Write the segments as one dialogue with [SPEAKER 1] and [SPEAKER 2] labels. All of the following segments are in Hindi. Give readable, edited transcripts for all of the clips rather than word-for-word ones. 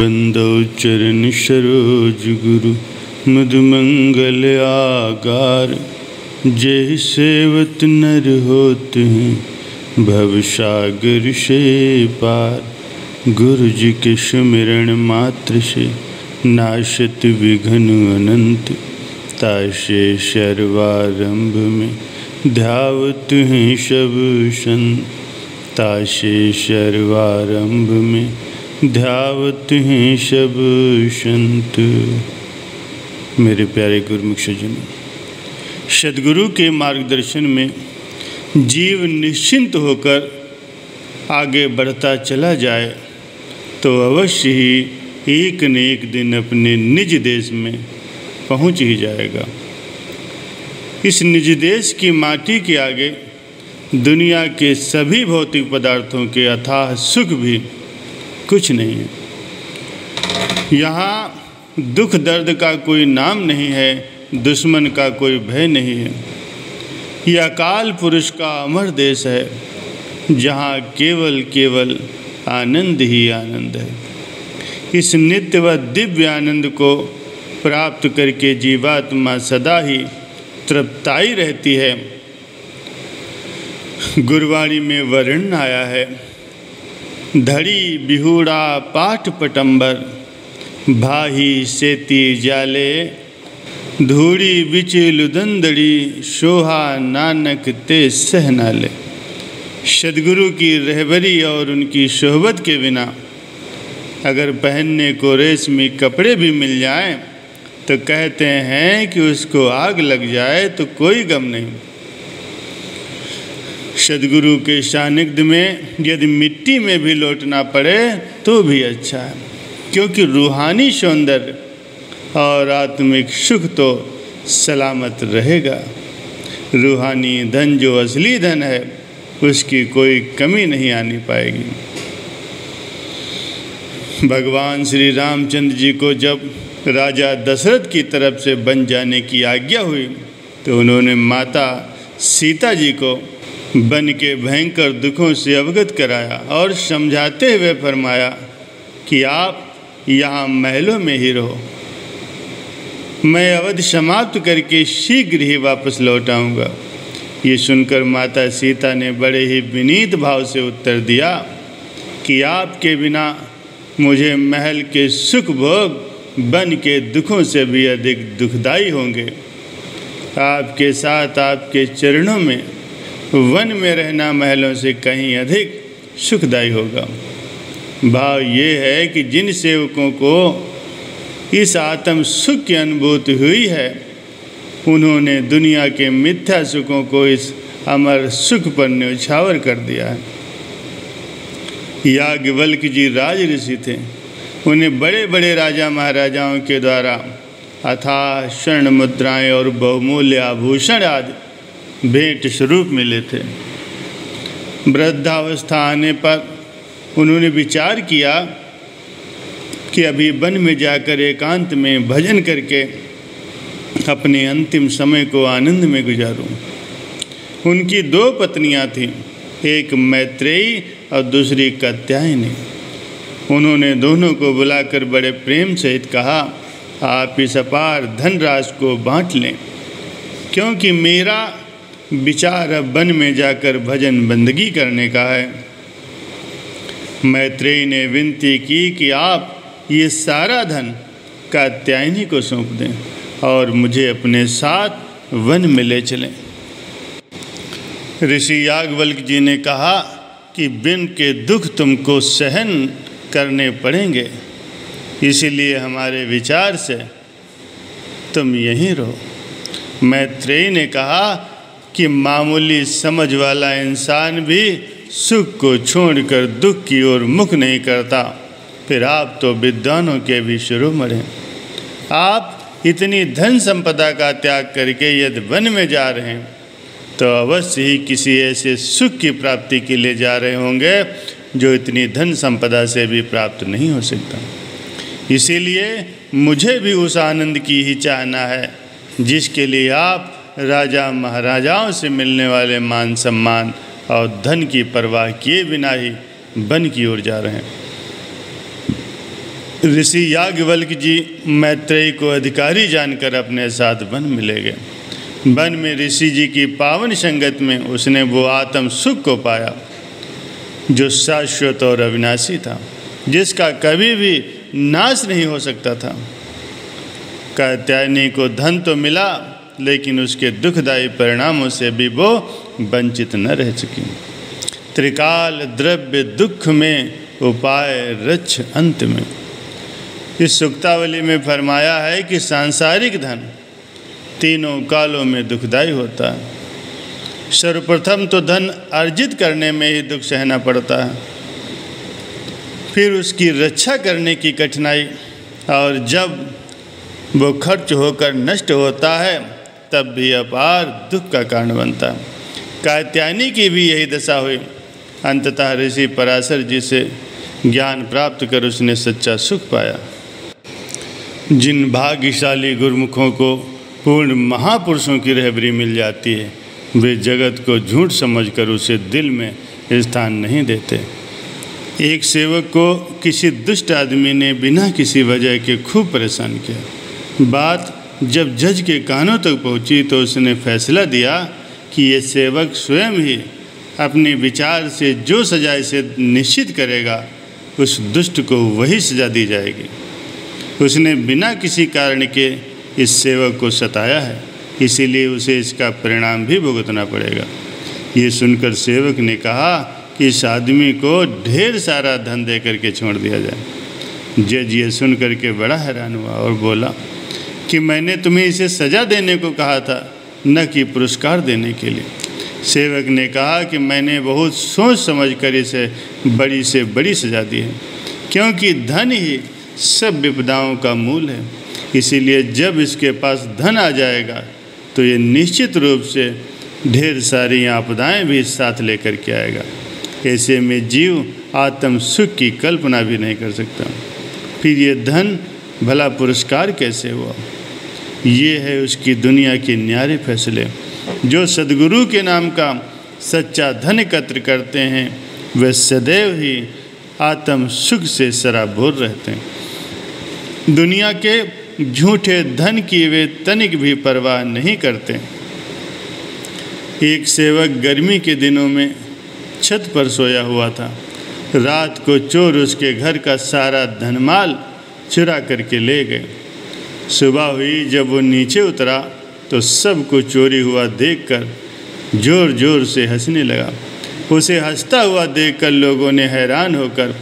[SPEAKER 1] बंदो चरण सरोज गुरु मधुमंगल आगार। जय सेवत नर होत हैं भव सागर से पार। गुरु जी के सुमिरन मात्र से नाशत विघ्न अनंत। तासे सर्वारंभ में ध्यावत हैं सब संत। तासे सर्वारंभ में ध्यावत हैं सब संत। मेरे प्यारे गुरुमुख सज्जनों, सद्गुरु के मार्गदर्शन में जीव निश्चिंत होकर आगे बढ़ता चला जाए तो अवश्य ही एक न एक दिन अपने निज देश में पहुंच ही जाएगा। इस निज देश की माटी के आगे दुनिया के सभी भौतिक पदार्थों के अथाह सुख भी कुछ नहीं है। यहाँ दुख दर्द का कोई नाम नहीं है, दुश्मन का कोई भय नहीं है। यह अकाल पुरुष का अमर देश है, जहाँ केवल केवल आनंद ही आनंद है। इस नित्य व दिव्य आनंद को प्राप्त करके जीवात्मा सदा ही तृप्ताई रहती है। गुरवाणी में वर्णन आया है, धड़ी बिहुड़ा पाठ पटंबर। भाही सेती जाले धूड़ी बिच लुदंदड़ी। शोहा नानक ते सहनाले। सद्गुरु की रहबरी और उनकी सोहबत के बिना अगर पहनने को रेशमी कपड़े भी मिल जाएं तो कहते हैं कि उसको आग लग जाए तो कोई गम नहीं। सद्गुरु के सानिध्य में यदि मिट्टी में भी लौटना पड़े तो भी अच्छा है, क्योंकि रूहानी सौंदर्य और आत्मिक सुख तो सलामत रहेगा। रूहानी धन जो असली धन है उसकी कोई कमी नहीं आनी पाएगी। भगवान श्री रामचंद्र जी को जब राजा दशरथ की तरफ से बन जाने की आज्ञा हुई तो उन्होंने माता सीता जी को बन के भयंकर दुखों से अवगत कराया और समझाते हुए फरमाया कि आप यहाँ महलों में ही रहो, मैं अवध समाप्त करके शीघ्र ही वापस लौट आऊँगा। ये सुनकर माता सीता ने बड़े ही विनीत भाव से उत्तर दिया कि आपके बिना मुझे महल के सुख भोग बन के दुखों से भी अधिक दुखदाई होंगे। आपके साथ आपके चरणों में वन में रहना महलों से कहीं अधिक सुखदाई होगा। भाव ये है कि जिन सेवकों को इस आत्म सुख की अनुभूति हुई है उन्होंने दुनिया के मिथ्या सुखों को इस अमर सुख पर न्यौछावर कर दिया है। याज्ञवल्क्य जी राज ऋषि थे, उन्हें बड़े बड़े राजा महाराजाओं के द्वारा अथाह स्वर्ण मुद्राएं और बहुमूल्य आभूषण आदि भेंट स्वरूप मिले थे। वृद्धावस्था आने पर उन्होंने विचार किया कि अभी वन में जाकर एकांत में भजन करके अपने अंतिम समय को आनंद में गुजारूं। उनकी दो पत्नियां थीं, एक मैत्रेयी और दूसरी कात्यायनी। उन्होंने दोनों को बुलाकर बड़े प्रेम सहित कहा, आप इस अपार धनराशि को बांट लें, क्योंकि मेरा विचार अब वन में जाकर भजन बंदगी करने का है। मैत्रेयी ने विनती की कि आप ये सारा धन कात्यायनी को सौंप दें और मुझे अपने साथ वन में ले चलें। ऋषि याज्ञवल्क्य जी ने कहा कि बिन के दुख तुमको सहन करने पड़ेंगे, इसीलिए हमारे विचार से तुम यहीं रहो। मैत्रेयी ने कहा कि मामूली समझ वाला इंसान भी सुख को छोड़कर दुख की ओर मुख नहीं करता, फिर आप तो विद्वानों के भी शिरोमणि हैं। आप इतनी धन संपदा का त्याग करके यदि वन में जा रहे हैं तो अवश्य ही किसी ऐसे सुख की प्राप्ति के लिए जा रहे होंगे जो इतनी धन संपदा से भी प्राप्त नहीं हो सकता। इसीलिए मुझे भी उस आनंद की ही चाहना है जिसके लिए आप राजा महाराजाओं से मिलने वाले मान सम्मान और धन की परवाह किए बिना ही वन की ओर जा रहे हैं। ऋषि याज्ञवल्क्य जी मैत्रेयी को अधिकारी जानकर अपने साथ वन में ले गए। वन में ऋषि जी की पावन संगत में उसने वो आत्म सुख को पाया जो शाश्वत और अविनाशी था, जिसका कभी भी नाश नहीं हो सकता था। कात्यायनी को धन तो मिला, लेकिन उसके दुखदायी परिणामों से भी वो वंचित न रह सकी। त्रिकाल द्रव्य दुख में उपाय रक्ष अंत में। इस सुक्तावली में फरमाया है कि सांसारिक धन तीनों कालों में दुखदायी होता है। सर्वप्रथम तो धन अर्जित करने में ही दुख सहना पड़ता है, फिर उसकी रक्षा करने की कठिनाई, और जब वो खर्च होकर नष्ट होता है तब भी अपार दुख का कारण बनता है। कात्यायनी की भी यही दशा हुई। अंततः ऋषि पराशर जी से ज्ञान प्राप्त कर उसने सच्चा सुख पाया। जिन भाग्यशाली गुरुमुखों को पूर्ण महापुरुषों की रहबरी मिल जाती है, वे जगत को झूठ समझकर उसे दिल में स्थान नहीं देते। एक सेवक को किसी दुष्ट आदमी ने बिना किसी वजह के खूब परेशान किया। बात जब जज के कानों तक पहुंची तो उसने फैसला दिया कि ये सेवक स्वयं ही अपने विचार से जो सजा इसे निश्चित करेगा, उस दुष्ट को वही सजा दी जाएगी। उसने बिना किसी कारण के इस सेवक को सताया है, इसीलिए उसे इसका परिणाम भी भुगतना पड़ेगा। ये सुनकर सेवक ने कहा कि इस आदमी को ढेर सारा धन दे करके छोड़ दिया जाए। जज ये सुन करके बड़ा हैरान हुआ और बोला कि मैंने तुम्हें इसे सज़ा देने को कहा था, न कि पुरस्कार देने के लिए। सेवक ने कहा कि मैंने बहुत सोच समझकर इसे बड़ी से बड़ी सज़ा दी है, क्योंकि धन ही सब विपदाओं का मूल है। इसीलिए जब इसके पास धन आ जाएगा तो ये निश्चित रूप से ढेर सारी आपदाएं भी साथ लेकर के आएगा। ऐसे में जीव आत्म सुख की कल्पना भी नहीं कर सकता। फिर ये धन भला पुरस्कार कैसे हुआ? ये है उसकी दुनिया के न्यारे फैसले। जो सद्गुरु के नाम का सच्चा धन एकत्र करते हैं, वे सदैव ही आत्म सुख से सराबोर रहते हैं। दुनिया के झूठे धन की वे तनिक भी परवाह नहीं करते। एक सेवक गर्मी के दिनों में छत पर सोया हुआ था। रात को चोर उसके घर का सारा धनमाल चुरा करके ले गए। सुबह हुई, जब वो नीचे उतरा तो सब कुछ चोरी हुआ देखकर जोर जोर से हंसने लगा। उसे हंसता हुआ देखकर लोगों ने हैरान होकर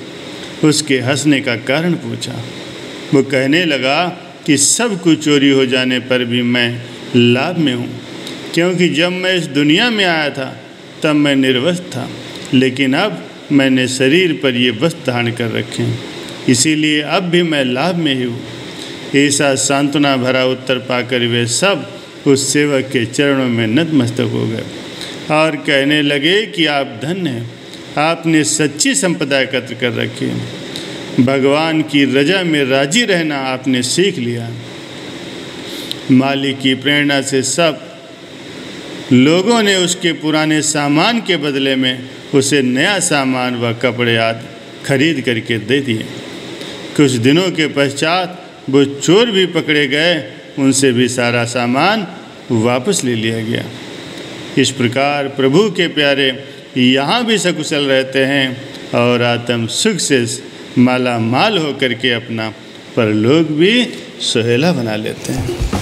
[SPEAKER 1] उसके हंसने का कारण पूछा। वो कहने लगा कि सब कुछ चोरी हो जाने पर भी मैं लाभ में हूँ, क्योंकि जब मैं इस दुनिया में आया था तब मैं निर्वस्त्र था, लेकिन अब मैंने शरीर पर ये वस्त्र धारण कर रखे हैं, इसीलिए अब भी मैं लाभ में ही हूँ। ऐसा सांत्वना भरा उत्तर पाकर वे सब उस सेवक के चरणों में नतमस्तक हो गए और कहने लगे कि आप धन्य हैं, आपने सच्ची संपदा एकत्र कर रखी है। भगवान की रजा में राजी रहना आपने सीख लिया। मालिक की प्रेरणा से सब लोगों ने उसके पुराने सामान के बदले में उसे नया सामान व कपड़े आदि खरीद करके दे दिए। कुछ दिनों के पश्चात वो चोर भी पकड़े गए, उनसे भी सारा सामान वापस ले लिया गया। इस प्रकार प्रभु के प्यारे यहाँ भी सकुशल रहते हैं और आत्म सुख से माला माल होकर के अपना परलोक भी सुहेला बना लेते हैं।